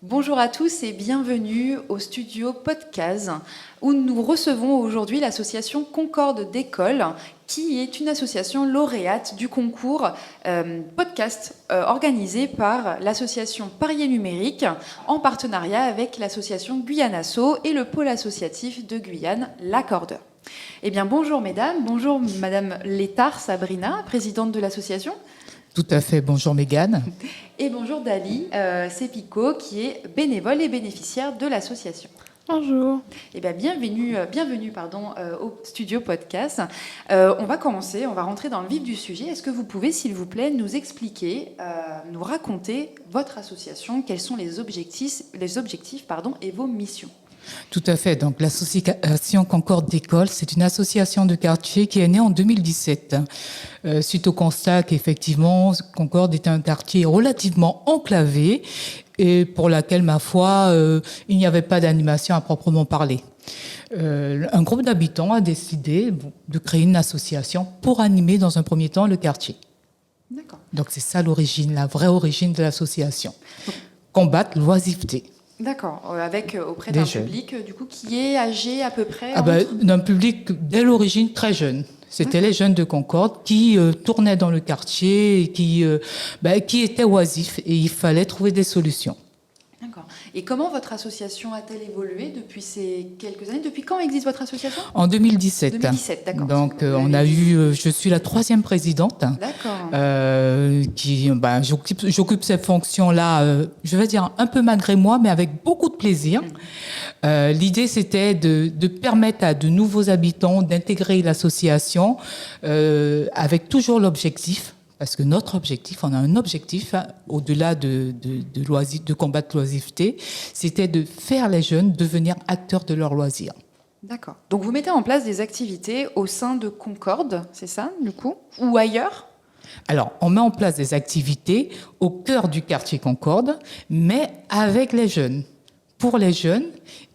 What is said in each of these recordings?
Bonjour à tous et bienvenue au studio Podcast où nous recevons aujourd'hui l'association Concorde d'école qui est une association lauréate du concours podcast organisé par l'association Parier Numérique en partenariat avec l'association Guyane Asso et le pôle associatif de Guyane, l'Accordeur. Eh bien bonjour mesdames, bonjour madame Létard Sabrina, présidente de l'association. Tout à fait, bonjour Mégane. Et bonjour Dali Sepico, qui est bénévole et bénéficiaire de l'association. Bonjour. Eh bien, bienvenue au studio podcast. On va commencer, on va rentrer dans le vif du sujet. Est-ce que vous pouvez, s'il vous plaît, nous expliquer, nous raconter votre association, quels sont les objectifs et vos missions? Tout à fait. Donc, l'association Concorde d'école, c'est une association de quartier qui est née en 2017. Suite au constat qu'effectivement, Concorde est un quartier relativement enclavé et pour laquelle, ma foi, il n'y avait pas d'animation à proprement parler. Un groupe d'habitants a décidé de créer une association pour animer dans un premier temps le quartier. D'accord. Donc, c'est ça l'origine, la vraie origine de l'association. Combattre l'oisiveté. D'accord, auprès d'un public du coup qui est âgé à peu près d'un public dès l'origine très jeune. C'était les jeunes de Concorde qui tournaient dans le quartier et qui étaient oisifs et il fallait trouver des solutions. D'accord. Et comment votre association a-t-elle évolué depuis ces quelques années? Depuis quand existe votre association? En 2017. 2017, d'accord. Donc, je suis la 3e présidente. D'accord. J'occupe ces fonctions-là, je vais dire un peu malgré moi, mais avec beaucoup de plaisir. L'idée, c'était de permettre à de nouveaux habitants d'intégrer l'association avec toujours l'objectif. Parce que notre objectif, on a un objectif, au-delà de combattre l'oisiveté, c'était de faire les jeunes devenir acteurs de leurs loisirs. D'accord. Donc vous mettez en place des activités au sein de Concorde, c'est ça, du coup, ou ailleurs? Alors, on met en place des activités au cœur du quartier Concorde, mais avec les jeunes, pour les jeunes,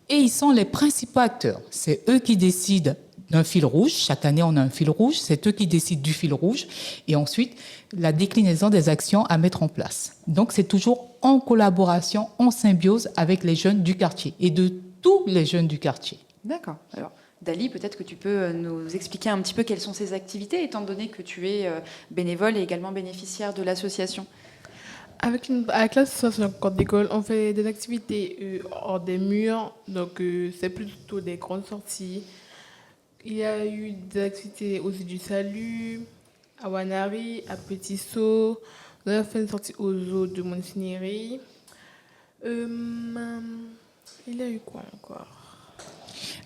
et ils sont les principaux acteurs. C'est eux qui décident d'un fil rouge. Chaque année, on a un fil rouge. C'est eux qui décident du fil rouge. Et ensuite, la déclinaison des actions à mettre en place. Donc, c'est toujours en collaboration, en symbiose avec les jeunes du quartier et de tous les jeunes du quartier. D'accord. Alors, Dali, peut-être que tu peux nous expliquer un petit peu quelles sont ces activités, étant donné que tu es bénévole et également bénéficiaire de l'association. Avec l'association Concorde d'école, on fait des activités hors des murs. Donc, c'est plutôt des grandes sorties. Il y a eu des activités aux îles du Salut, à Wanari, à Petit Saut. On a fait une sortie aux eaux de Montigny. Il y a eu quoi encore?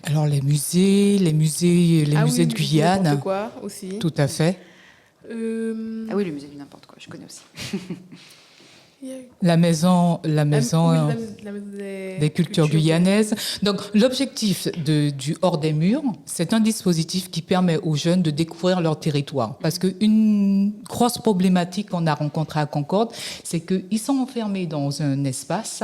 Alors, les musées de Guyane. N'importe quoi aussi. Tout à fait. Ah oui, le musée du n'importe quoi, je connais aussi. La maison des cultures guyanaises. Donc, l'objectif du Hors des murs, c'est un dispositif qui permet aux jeunes de découvrir leur territoire. Parce qu'une grosse problématique qu'on a rencontrée à Concorde, c'est qu'ils sont enfermés dans un espace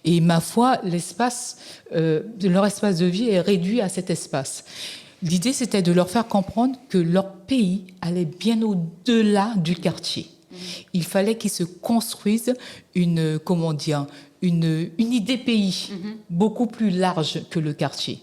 et, ma foi, leur espace de vie est réduit à cet espace. L'idée, c'était de leur faire comprendre que leur pays allait bien au-delà du quartier. Il fallait qu'ils se construisent une idée pays beaucoup plus large que le quartier.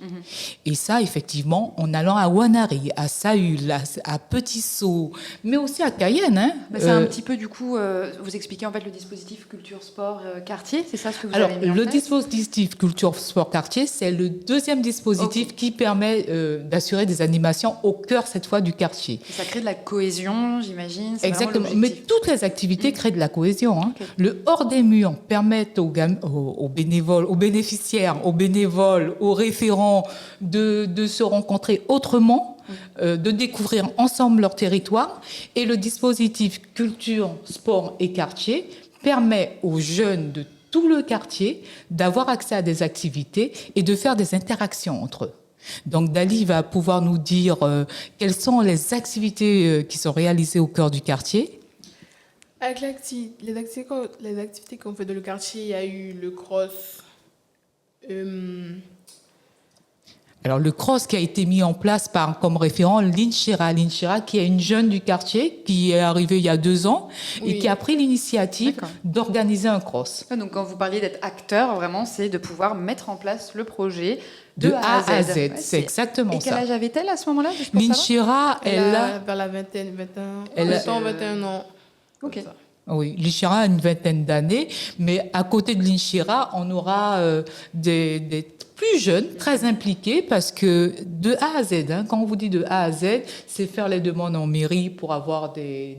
Et ça, effectivement, en allant à Wanari, à Saül, à Petit Saut, mais aussi à Cayenne. C'est un petit peu, du coup, vous expliquez en fait le dispositif culture, sport, quartier, c'est ça ce que vous avez mis en place? Le dispositif culture, sport, quartier, c'est le deuxième dispositif qui permet d'assurer des animations au cœur, cette fois, du quartier. Et ça crée de la cohésion, j'imagine. Exactement, mais toutes les activités créent de la cohésion. Okay. Le hors des murs permet aux bénévoles, aux bénéficiaires, aux bénévoles, aux référents de se rencontrer autrement, de découvrir ensemble leur territoire. Et le dispositif culture, sport et quartier permet aux jeunes de tout le quartier d'avoir accès à des activités et de faire des interactions entre eux. Donc Dali va pouvoir nous dire quelles sont les activités qui sont réalisées au cœur du quartier. Avec les activités qu'on fait dans le quartier, il y a eu le cross. Alors, le cross qui a été mis en place comme référent Linchera. Linchera, qui est une jeune du quartier, qui est arrivée il y a 2 ans et qui a pris l'initiative d'organiser un cross. Donc, quand vous parliez d'être acteur, vraiment, c'est de pouvoir mettre en place le projet de A à Z. Ouais, c'est exactement ça. Et quel âge avait-elle à ce moment-là? Linchera, elle a vers la vingtaine, 21 ans. Ok. Oui, Linchera a une vingtaine d'années, mais à côté de Linchera, on aura des plus jeunes, très impliqués, parce que de A à Z, quand on vous dit de A à Z, c'est faire les demandes en mairie pour avoir des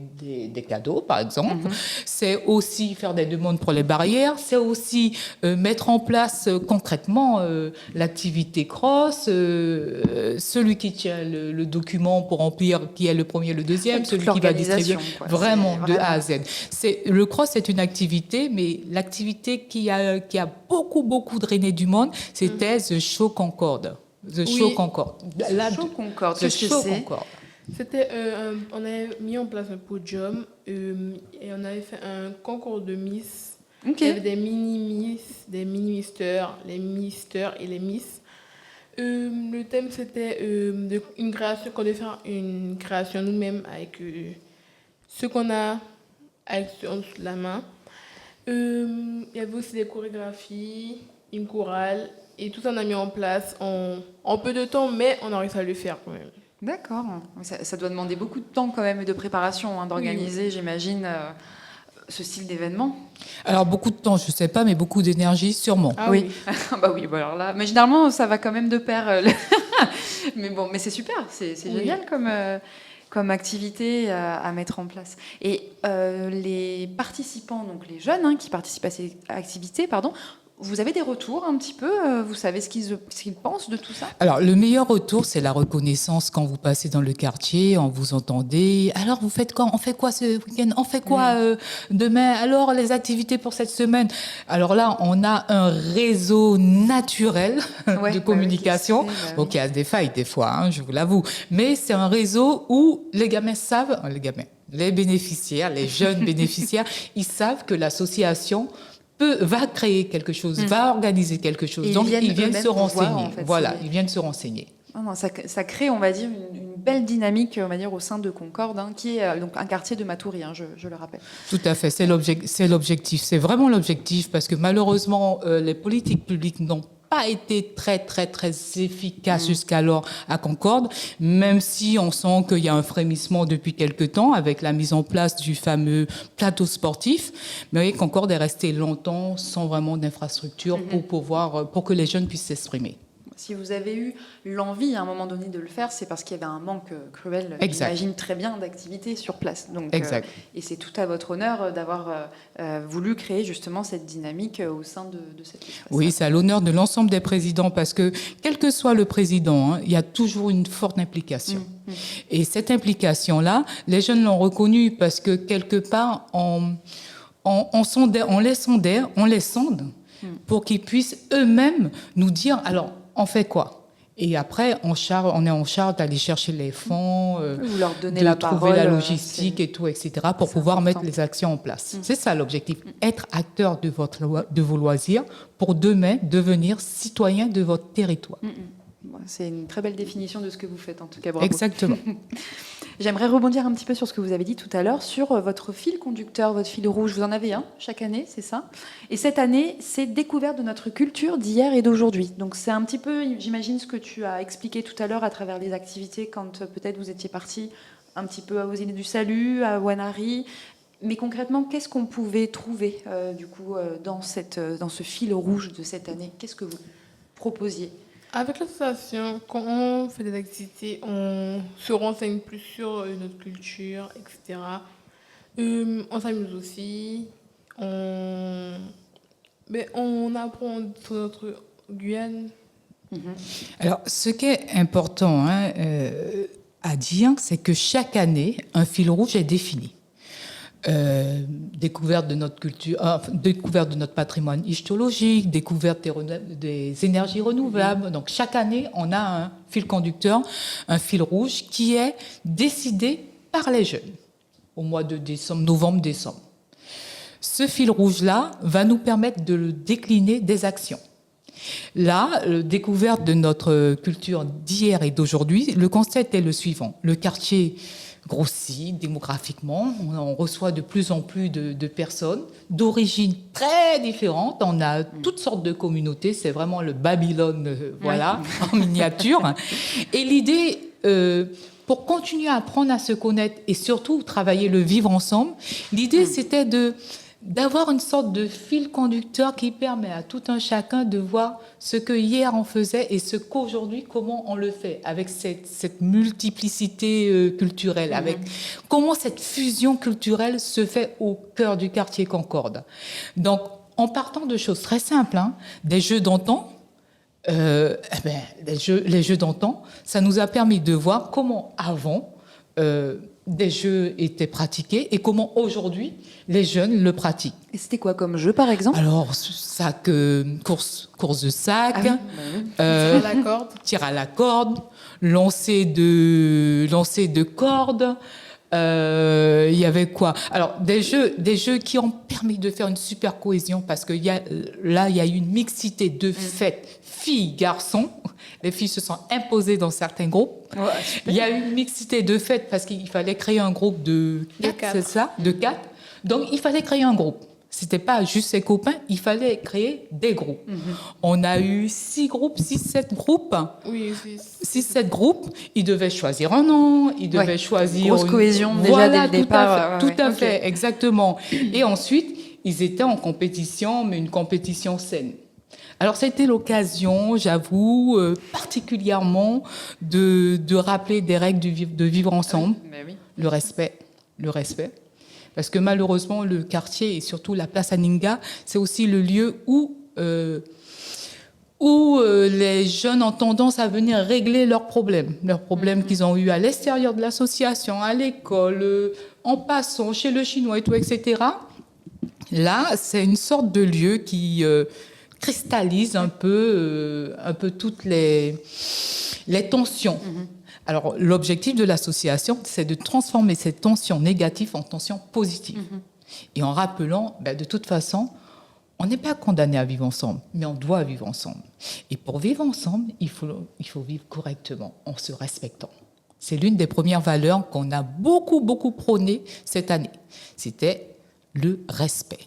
cadeaux, par exemple. C'est aussi faire des demandes pour les barrières. C'est aussi mettre en place concrètement l'activité cross, celui qui tient le document pour remplir, qui est le premier, le deuxième, celui qui va distribuer, vraiment de A à Z. Le cross est une activité, mais l'activité qui a beaucoup drainé du monde, c'était The Show Concorde. The Show Concorde. The Show Concorde, The Show Concorde. C'était, on avait mis en place un podium et on avait fait un concours de Miss. Il y avait des mini-Miss, des mini-misters, les misters et les Miss. Le thème, c'était une création, qu'on devait faire une création nous-mêmes avec ce qu'on a avec la main. Il y avait aussi des chorégraphies, une chorale, et tout ça on a mis en place en peu de temps, mais on a réussi à le faire quand même. D'accord. Ça doit demander beaucoup de temps quand même et de préparation, d'organiser, j'imagine, ce style d'événement. Alors beaucoup de temps, je ne sais pas, mais beaucoup d'énergie, sûrement. Ah oui. Bah oui, alors là, mais généralement ça va quand même de pair. Mais bon, mais c'est super, c'est génial comme activité à mettre en place. Et les participants, donc les jeunes qui participent à ces activités, vous avez des retours un petit peu? Vous savez ce qu'ils pensent de tout ça? Alors, le meilleur retour, c'est la reconnaissance quand vous passez dans le quartier, on vous entendez. Alors, vous faites quoi? On fait quoi ce week-end? On fait quoi demain? Alors, les activités pour cette semaine? Alors là, on a un réseau naturel de communication. Donc, il y a des failles des fois, je vous l'avoue. Mais c'est un réseau où les gamins savent, les bénéficiaires, les jeunes bénéficiaires, ils savent que l'association va créer quelque chose, va organiser quelque chose. Et donc, ils viennent se renseigner. Ils viennent se renseigner. Ça crée, on va dire, une belle dynamique, on va dire, au sein de Concorde, qui est donc un quartier de Matoury, je le rappelle. Tout à fait, c'est l'objectif. C'est vraiment l'objectif, parce que malheureusement, les politiques publiques n'ont pas été très efficace jusqu'alors à Concorde, même si on sent qu'il y a un frémissement depuis quelque temps avec la mise en place du fameux plateau sportif. Mais Concorde est resté longtemps sans vraiment d'infrastructure pour que les jeunes puissent s'exprimer. Si vous avez eu l'envie à un moment donné de le faire, c'est parce qu'il y avait un manque cruel, j'imagine très bien, d'activité sur place. Donc, et c'est tout à votre honneur d'avoir voulu créer justement cette dynamique au sein de cette espace. Oui, c'est à l'honneur de l'ensemble des présidents, parce que quel que soit le président, il y a toujours une forte implication. Et cette implication-là, les jeunes l'ont reconnue, parce que quelque part, on les sonde pour qu'ils puissent eux-mêmes nous dire, alors, on fait quoi? Et après, on est en charge d'aller chercher les fonds, vous leur donnez de trouver la logistique et tout, etc., pour pouvoir mettre les actions en place. C'est ça l'objectif, être acteur de vos loisirs pour demain devenir citoyen de votre territoire. C'est une très belle définition de ce que vous faites, en tout cas. Bravo. Exactement. J'aimerais rebondir un petit peu sur ce que vous avez dit tout à l'heure, sur votre fil conducteur, votre fil rouge. Vous en avez un chaque année, c'est ça? Et cette année, c'est découverte de notre culture d'hier et d'aujourd'hui. Donc c'est un petit peu, j'imagine, ce que tu as expliqué tout à l'heure à travers les activités, quand peut-être vous étiez parti un petit peu aux îles du Salut, à Wanari. Mais concrètement, qu'est-ce qu'on pouvait trouver dans ce fil rouge de cette année? Qu'est-ce que vous proposiez? Avec l'association, quand on fait des activités, on se renseigne plus sur notre culture, etc. On s'amuse aussi. Mais on apprend sur notre Guyane. Alors, ce qui est important à dire, c'est que chaque année, un fil rouge est défini. Découverte de notre culture, découverte de notre patrimoine histologique, découverte des énergies renouvelables. Donc chaque année, on a un fil conducteur, un fil rouge qui est décidé par les jeunes au mois de novembre-décembre. Ce fil rouge-là va nous permettre de décliner des actions. Là, découverte de notre culture d'hier et d'aujourd'hui, le constat était le suivant. Le quartier grossit démographiquement, on reçoit de plus en plus de personnes d'origines très différentes, on a toutes sortes de communautés, c'est vraiment le Babylone, voilà, en miniature. Et l'idée, pour continuer à apprendre à se connaître et surtout travailler le vivre ensemble, l'idée c'était d'avoir une sorte de fil conducteur qui permet à tout un chacun de voir ce que hier on faisait et ce qu'aujourd'hui, comment on le fait, avec cette multiplicité culturelle, avec comment cette fusion culturelle se fait au cœur du quartier Concorde. Donc, en partant de choses très simples, hein, des jeux d'antan, les jeux d'antan, ça nous a permis de voir comment avant, des jeux étaient pratiqués et comment aujourd'hui les jeunes le pratiquent. Et c'était quoi comme jeu, par exemple? Alors, course de sac, Sur la corde. tir à la corde, lancer de cordes. Il y avait quoi? Alors, des jeux qui ont permis de faire une super cohésion parce que il y a eu une mixité de fêtes, filles, garçons. Les filles se sont imposées dans certains groupes. Ouais, il y a eu une mixité de fêtes parce qu'il fallait créer un groupe de 4, c'est ça? De 4. Donc, il fallait créer un groupe. C'était pas juste ses copains, il fallait créer des groupes. On a eu 6 groupes, 6-7 groupes. Oui, 6-7 groupes. Ils devaient choisir un nom, ils devaient choisir... Grosse cohésion déjà voilà, dès le départ. Tout à fait, exactement. Et ensuite, ils étaient en compétition, mais une compétition saine. Alors, c'était l'occasion, j'avoue, particulièrement de rappeler des règles de vivre ensemble. Oui. Le respect. Parce que malheureusement, le quartier et surtout la place Aninga, c'est aussi le lieu où les jeunes ont tendance à venir régler leurs problèmes qu'ils ont eus à l'extérieur de l'association, à l'école, en passant chez le Chinois et tout, etc. Là, c'est une sorte de lieu qui cristallise un peu toutes les tensions. Alors, l'objectif de l'association, c'est de transformer ces tensions négatives en tensions positives. Et en rappelant, de toute façon, on n'est pas condamné à vivre ensemble, mais on doit vivre ensemble. Et pour vivre ensemble, il faut vivre correctement, en se respectant. C'est l'une des premières valeurs qu'on a beaucoup, beaucoup prônées cette année. C'était le respect.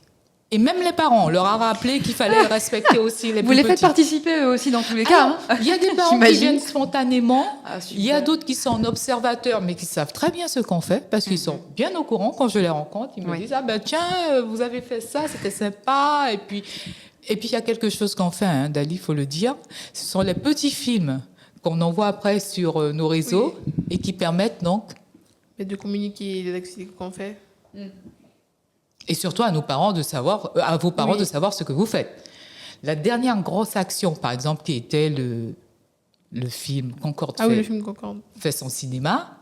Et même les parents, on leur a rappelé qu'il fallait respecter aussi les plus petits. Vous les faites participer eux aussi dans tous les cas. Il y a des parents qui viennent spontanément, il y a super. d'autres qui sont observateurs, mais qui savent très bien ce qu'on fait, parce qu'ils sont bien au courant. Quand je les rencontre, ils me disent « Ah ben tiens, vous avez fait ça, c'était sympa. » Et puis il y a quelque chose qu'on fait, hein, Dali, il faut le dire. Ce sont les petits films qu'on envoie après sur nos réseaux et qui permettent donc... Et de communiquer les activités qu'on fait. Et surtout à nos parents de savoir, à vos parents de savoir ce que vous faites. La dernière grosse action, par exemple, qui était le film Concorde le film Concorde fait son cinéma.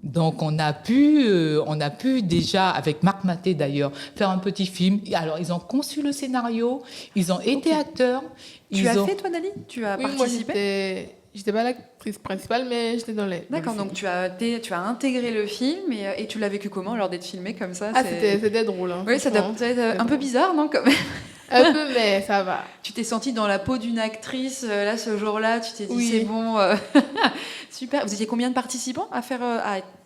Donc on a pu déjà, avec Marc Maté d'ailleurs, faire un petit film. Alors ils ont conçu le scénario, ils ont été acteurs. Tu as fait toi, Dali? Tu as participé? Moi, j'étais pas l'actrice principale, mais j'étais dans les. D'accord, donc tu as intégré le film et tu l'as vécu comment alors d'être filmé comme ça? C'était drôle. Hein, oui, ça doit être un peu bizarre, non, quand même. Un peu, mais ça va. Tu t'es sentie dans la peau d'une actrice, là, ce jour-là, tu t'es dit c'est bon. Super. Vous étiez combien de participants à faire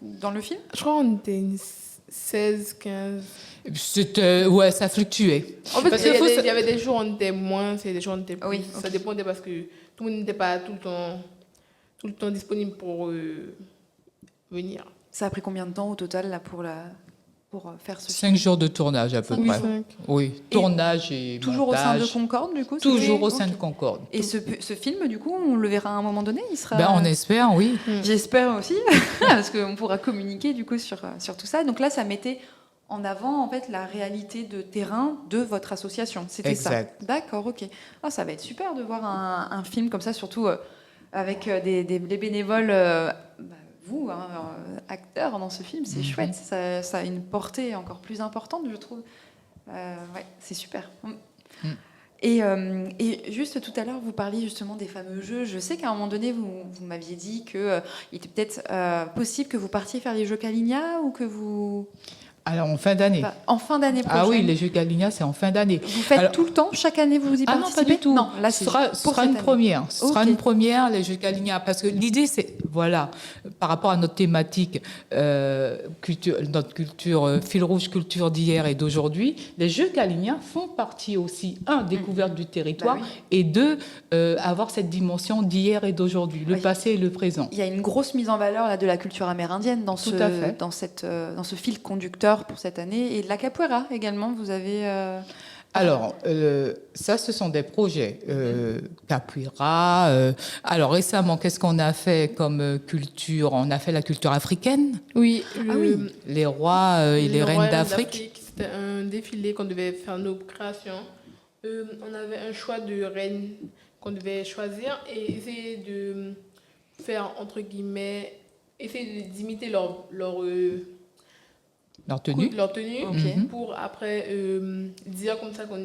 dans le film? Je crois qu'on était 16, 15. Ça fluctuait. En fait, il y avait des jours où on était moins, des jours où on était plus. Oui, ça dépendait parce que tout le monde n'était pas tout le temps disponible pour venir. Ça a pris combien de temps au total là, pour faire ce 5 jours de tournage à peu près. 5. Oui, tournage et toujours montage. au sein de Concorde, du coup? Toujours au sein de Concorde. Et ce film, du coup, on le verra à un moment donné? Il sera... On espère, oui. J'espère aussi, parce qu'on pourra communiquer du coup sur tout ça. Donc là, ça mettait en avant en fait la réalité de terrain de votre association. C'était exact. Ça. D'accord, ok. Ça va être super de voir un film comme ça, surtout avec des bénévoles. Vous, acteur dans ce film, c'est chouette. Ça a une portée encore plus importante, je trouve. C'est super. Et juste tout à l'heure, vous parliez justement des fameux jeux. Je sais qu'à un moment donné, vous m'aviez dit qu'il était peut-être possible que vous partiez faire les jeux Caligna ou que vous... Alors, en fin d'année. En fin d'année prochaine. Ah oui, les Jeux Galignat, c'est en fin d'année. Vous faites tout le temps, chaque année, vous y Ah non, participez? pas du tout. Non, là, c'est ce sera une première. Ce sera une première, les Jeux Galignat. Parce que l'idée, c'est, voilà, par rapport à notre thématique, notre culture, fil rouge culture d'hier et d'aujourd'hui, les Jeux Galignat font partie aussi, découverte du territoire, et deux, avoir cette dimension d'hier et d'aujourd'hui, le passé et le présent. Il y a une grosse mise en valeur là, de la culture amérindienne dans ce fil conducteur pour cette année, et de la capoeira également, vous avez... Alors, ça, ce sont des projets. Capoeira. Alors, récemment, qu'est-ce qu'on a fait comme culture? On a fait la culture africaine. Oui, les rois et les reines d'Afrique. C'était un défilé qu'on devait faire nos créations. On avait un choix de reines qu'on devait choisir et essayer de faire, entre guillemets, essayer d'imiter leur tenue. Pour après dire comme ça qu'on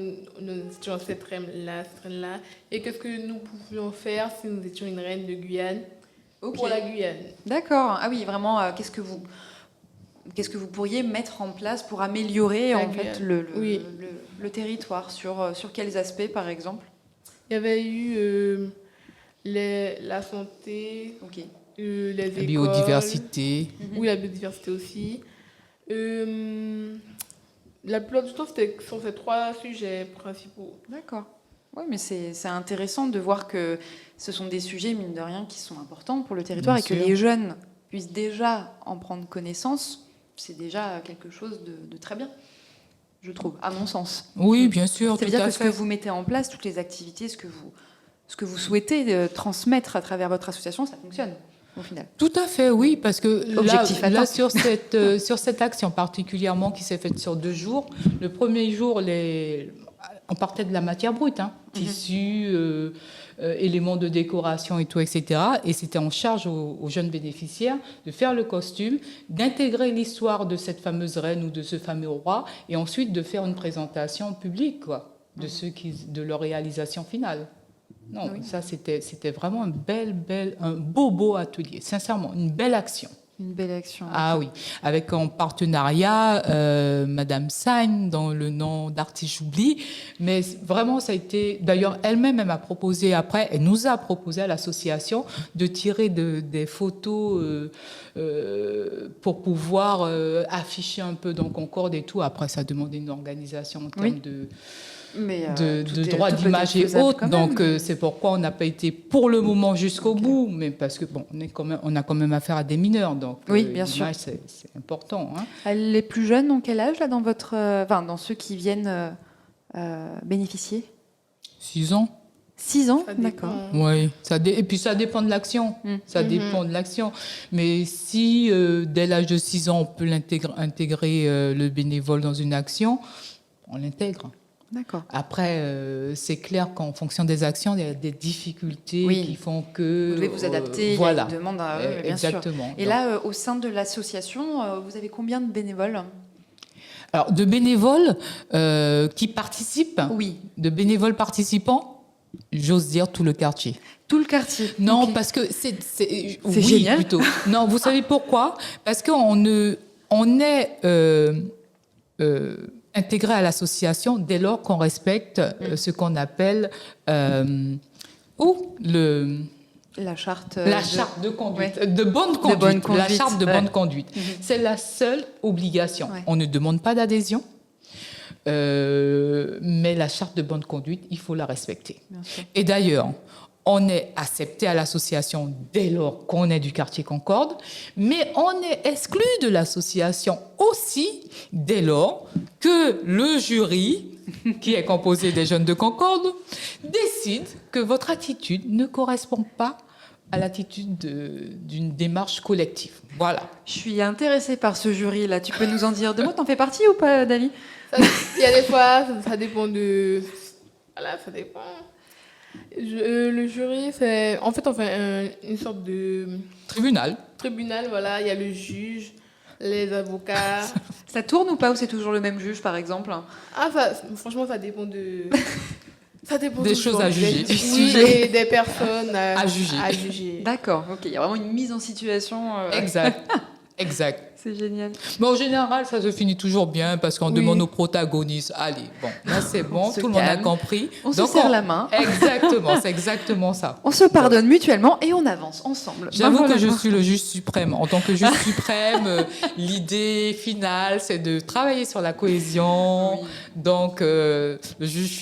étions cette reine-là, et qu'est-ce que nous pouvions faire si nous étions une reine de Guyane pour la Guyane. D'accord. Ah oui, vraiment, qu'est-ce que vous pourriez mettre en place pour améliorer en fait le territoire sur quels aspects, par exemple? Il y avait eu la santé, les écoles, la biodiversité. Oui, la biodiversité aussi. La plupart du temps, c'était sur ces 3 sujets principaux. D'accord. Oui, mais c'est intéressant de voir que ce sont des sujets, mine de rien, qui sont importants pour le territoire. Bien et sûr. Que les jeunes puissent déjà en prendre connaissance. C'est déjà quelque chose de très bien, je trouve, à mon sens. Oui, bien sûr. Ça veut dire que ce que vous mettez en place, toutes les activités, ce que vous souhaitez transmettre à travers votre association, ça fonctionne. Au final. Tout à fait, oui, parce que là sur cette action particulièrement qui s'est faite sur 2 jours, le premier jour, on partait de la matière brute, tissus, éléments de décoration et tout, etc. Et c'était en charge aux jeunes bénéficiaires de faire le costume, d'intégrer l'histoire de cette fameuse reine ou de ce fameux roi, et ensuite de faire une présentation publique, de leur réalisation finale. Non, ça c'était vraiment un beau atelier, sincèrement, une belle action. Une belle action. Ah oui, avec en partenariat Madame Sagne, dans le nom d'artiste j'oublie, mais vraiment ça a été, d'ailleurs elle-même elle m'a proposé après, elle nous a proposé à l'association de tirer des photos pour pouvoir afficher un peu dans Concorde et tout. Après ça demandait une organisation en termes de droits d'image et autres, donc c'est pourquoi on n'a pas été pour le moment jusqu'au bout, mais parce que bon, on a quand même affaire à des mineurs, donc bien sûr, c'est important. Les plus jeunes ont quel âge là dans ceux qui viennent bénéficier? 6 ans. 6 ans, d'accord. Oui, et puis ça dépend de l'action. Ça dépend de l'action. Mais si dès l'âge de 6 ans on peut intégrer le bénévole dans une action, on l'intègre. D'accord. Après, c'est clair qu'en fonction des actions, il y a des difficultés qui font que... Vous devez vous adapter, voilà. Il y a une demande à eux, bien exactement. sûr. Et là, au sein de l'association, vous avez combien de bénévoles? Alors, de bénévoles qui participent, de bénévoles participants, j'ose dire tout le quartier. Tout le quartier. Non, parce que c'est génial. Plutôt. Non, vous savez pourquoi? Parce qu'on est... intégré à l'association dès lors qu'on respecte ce qu'on appelle la charte de conduite, de bonne conduite. La charte de bonne conduite. C'est la seule obligation. On ne demande pas d'adhésion, mais la charte de bonne conduite, il faut la respecter. Et d'ailleurs, on est accepté à l'association dès lors qu'on est du quartier Concorde, mais on est exclu de l'association aussi dès lors que le jury, qui est composé des jeunes de Concorde, décide que votre attitude ne correspond pas à l'attitude d'une démarche collective. Voilà. Je suis intéressée par ce jury-là. Tu peux nous en dire 2 mots? T'en fais partie ou pas, Dali? Il y a des fois, ça dépend de... Voilà, ça dépend... le jury, c'est... En fait, on fait une sorte de... Tribunal, voilà. Il y a le juge, les avocats... Ça tourne ou pas? Ou c'est toujours le même juge, par exemple? Franchement, ça dépend de... Ça dépend des choses à juger. Et des personnes à juger. D'accord, ok. Il y a vraiment une mise en situation. Exact. C'est génial. Mais en général, ça se finit toujours bien parce qu'on demande aux protagonistes, allez, bon, là c'est bon, tout le monde a compris. On se serre la main. Exactement, c'est exactement ça. On se pardonne mutuellement et on avance ensemble. J'avoue que je suis le juge suprême. En tant que juge suprême, l'idée finale, c'est de travailler sur la cohésion. Donc, le juge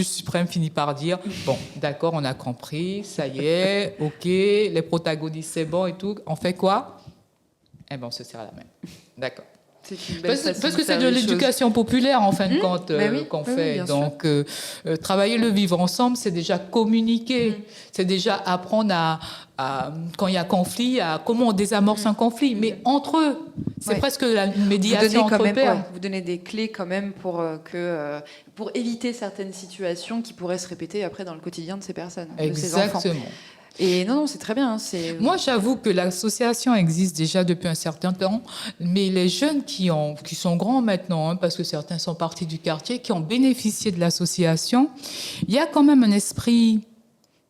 suprême finit par dire, bon, d'accord, on a compris, ça y est, ok, les protagonistes, c'est bon et tout. On fait quoi? Eh bien, on se serre la main. D'accord. Parce que c'est de l'éducation populaire, en fin de compte, qu'on fait. Donc, travailler le vivre ensemble, c'est déjà communiquer. C'est déjà apprendre quand il y a conflit, à comment on désamorce un conflit. Mais entre eux, c'est presque la médiation entre pairs. Vous donnez des clés quand même pour éviter certaines situations qui pourraient se répéter après dans le quotidien de ces personnes, de ces enfants. Exactement. Et non, c'est très bien. Moi, j'avoue que l'association existe déjà depuis un certain temps, mais les jeunes qui sont grands maintenant, parce que certains sont partis du quartier, qui ont bénéficié de l'association, il y a quand même un esprit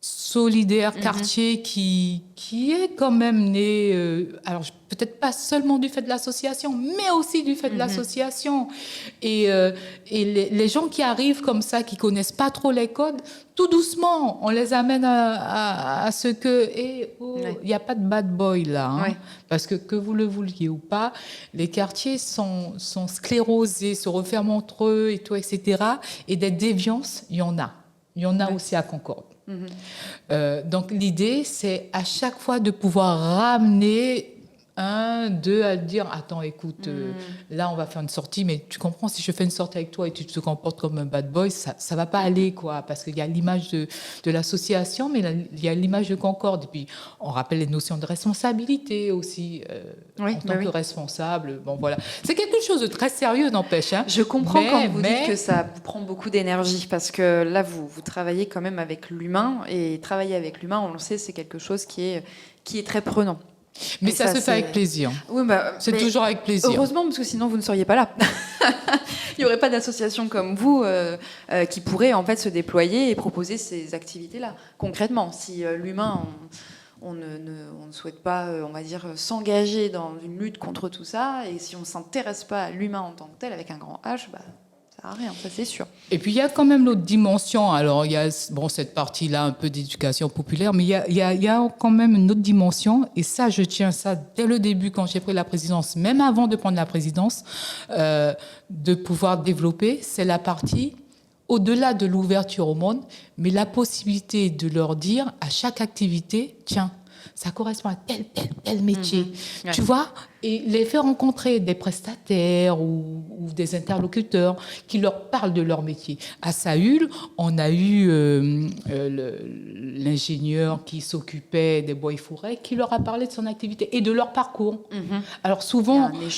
solidaire, quartier, qui est quand même né, alors peut-être pas seulement du fait de l'association, mais aussi du fait de l'association. Et les gens qui arrivent comme ça, qui connaissent pas trop les codes, tout doucement, on les amène à ce que, il n'y a pas de bad boy là, parce que vous le vouliez ou pas, les quartiers sont sclérosés, se referment entre eux et tout, etc. Et des déviances, il y en a. Il y en a aussi à Concorde. Donc l'idée, c'est à chaque fois de pouvoir ramener deux à dire attends, écoute, là on va faire une sortie, mais tu comprends, si je fais une sortie avec toi et tu te comportes comme un bad boy, ça va pas aller, quoi, parce qu'il y a l'image de l'association, mais il y a l'image de Concorde, et puis on rappelle les notions de responsabilité aussi, en tant que responsable. Bon, voilà, c'est quelque chose de très sérieux, n'empêche. Je comprends quand vous dites que ça vous prend beaucoup d'énergie, parce que là vous travaillez quand même avec l'humain, et travailler avec l'humain, on le sait, c'est quelque chose qui est très prenant. Mais ça se fait avec plaisir. Oui, c'est toujours avec plaisir. Heureusement, parce que sinon vous ne seriez pas là. Il n'y aurait pas d'association comme vous qui pourrait en fait se déployer et proposer ces activités-là. Concrètement, si l'humain, on ne souhaite pas, on va dire, s'engager dans une lutte contre tout ça, et si on ne s'intéresse pas à l'humain en tant que tel avec un grand H, ça sert à rien, ça c'est sûr. Et puis il y a quand même l'autre dimension. Alors il y a cette partie-là un peu d'éducation populaire, mais il y a quand même une autre dimension. Et ça, je tiens ça dès le début quand j'ai pris la présidence, même avant de prendre la présidence, de pouvoir développer. C'est la partie au-delà de l'ouverture au monde, mais la possibilité de leur dire à chaque activité, tiens, ça correspond à tel métier, tu vois, et les faire rencontrer des prestataires ou des interlocuteurs qui leur parlent de leur métier. À Saül, on a eu l'ingénieur qui s'occupait des bois et forêts qui leur a parlé de son activité et de leur parcours. Alors souvent, les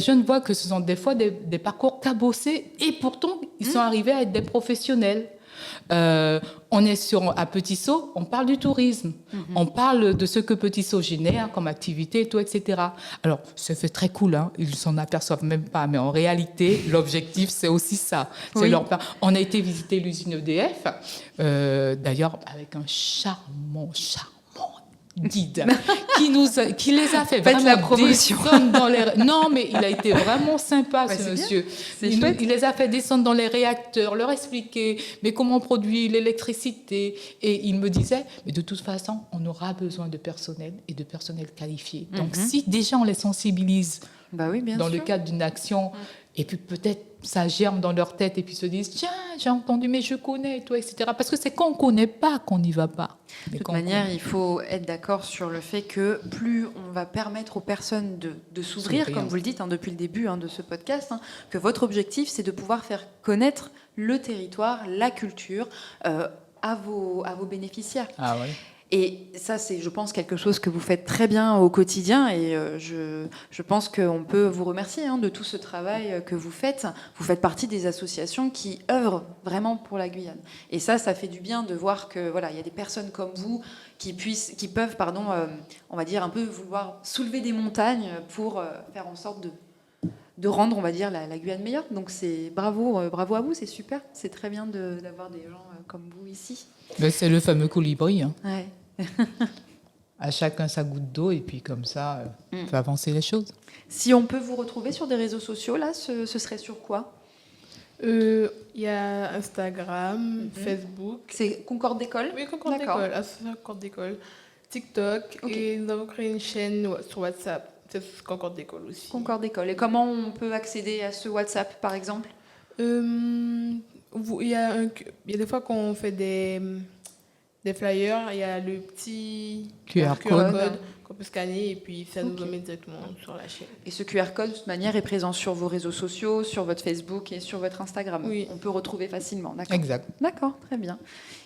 jeunes voient que ce sont des fois des parcours cabossés et pourtant ils sont arrivés à être des professionnels. On est à Petit-Saut, on parle du tourisme, on parle de ce que Petit-Saut génère comme activité et tout, etc. Alors, ça fait très cool, hein, ils s'en aperçoivent même pas, mais en réalité, l'objectif, c'est aussi ça. On a été visiter l'usine EDF, d'ailleurs, avec un charmant guide qui les a fait vraiment la promotion. descendre dans les... Non, mais il a été vraiment sympa, ce monsieur. Il les a fait descendre dans les réacteurs, leur expliquer mais comment on produit l'électricité. Et il me disait, mais de toute façon, on aura besoin de personnel et de personnel qualifié. Donc, si déjà on les sensibilise dans le cadre d'une action, et puis peut-être ça germe dans leur tête et puis se disent tiens, j'ai entendu, mais je connais, toi, etc. Parce que c'est quand on ne connaît pas qu'on n'y va pas. De toute manière, il faut être d'accord sur le fait que plus on va permettre aux personnes de s'ouvrir, comme vous le dites depuis le début de ce podcast, que votre objectif, c'est de pouvoir faire connaître le territoire, la culture à vos bénéficiaires. Ah oui. Et ça, c'est, je pense, quelque chose que vous faites très bien au quotidien. Et je pense qu'on peut vous remercier de tout ce travail que vous faites. Vous faites partie des associations qui œuvrent vraiment pour la Guyane. Et ça fait du bien de voir que il y a des personnes comme vous qui peuvent, on va dire un peu vouloir soulever des montagnes pour faire en sorte de rendre, on va dire, la Guyane meilleure. Donc c'est bravo à vous, c'est super. C'est très bien d'avoir des gens comme vous ici. Mais c'est le fameux colibri. Hein. Ouais. à chacun sa goutte d'eau, et puis comme ça, on fait avancer les choses. Si on peut vous retrouver sur des réseaux sociaux, là, ce serait sur quoi? Il y a Instagram, Facebook. C'est Concorde d'école? Oui, Concorde D'accord. d'école, association Concorde d'école, TikTok, Ok. et nous avons créé une chaîne sur WhatsApp, c'est Concorde d'école aussi. Concorde d'école. Et comment on peut accéder à ce WhatsApp, par exemple? Il y a des fois qu'on fait des flyers, il y a le petit QR code. qu'on peut scanner et puis ça nous Ok. met directement sur la chaîne. Et ce QR code, de toute manière, est présent sur vos réseaux sociaux, sur votre Facebook et sur votre Instagram. Oui. On peut retrouver facilement, d'accord? Exact. D'accord, très bien.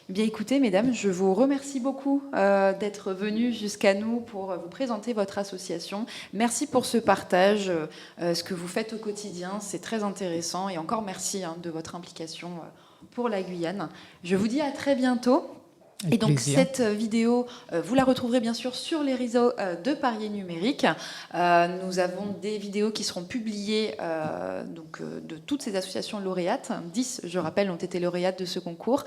Eh bien, écoutez, mesdames, je vous remercie beaucoup d'être venues jusqu'à nous pour vous présenter votre association. Merci pour ce partage, ce que vous faites au quotidien, c'est très intéressant. Et encore merci de votre implication pour la Guyane. Je vous dis à très bientôt. Avec Et donc plaisir. cette vidéo, vous la retrouverez bien sûr sur les réseaux de Parier Numérique. Nous avons des vidéos qui seront publiées de toutes ces associations lauréates. 10, je rappelle, ont été lauréates de ce concours,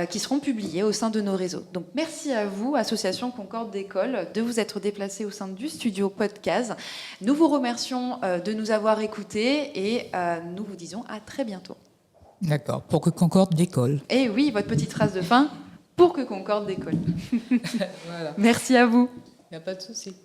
qui seront publiées au sein de nos réseaux. Donc merci à vous, Association Concorde d'école, de vous être déplacés au sein du studio Podcast. Nous vous remercions de nous avoir écoutés et nous vous disons à très bientôt. D'accord, pour que Concorde décolle. Et oui, votre petite phrase de fin, pour que Concorde décolle. Voilà, Merci à vous. il n'y a pas de souci.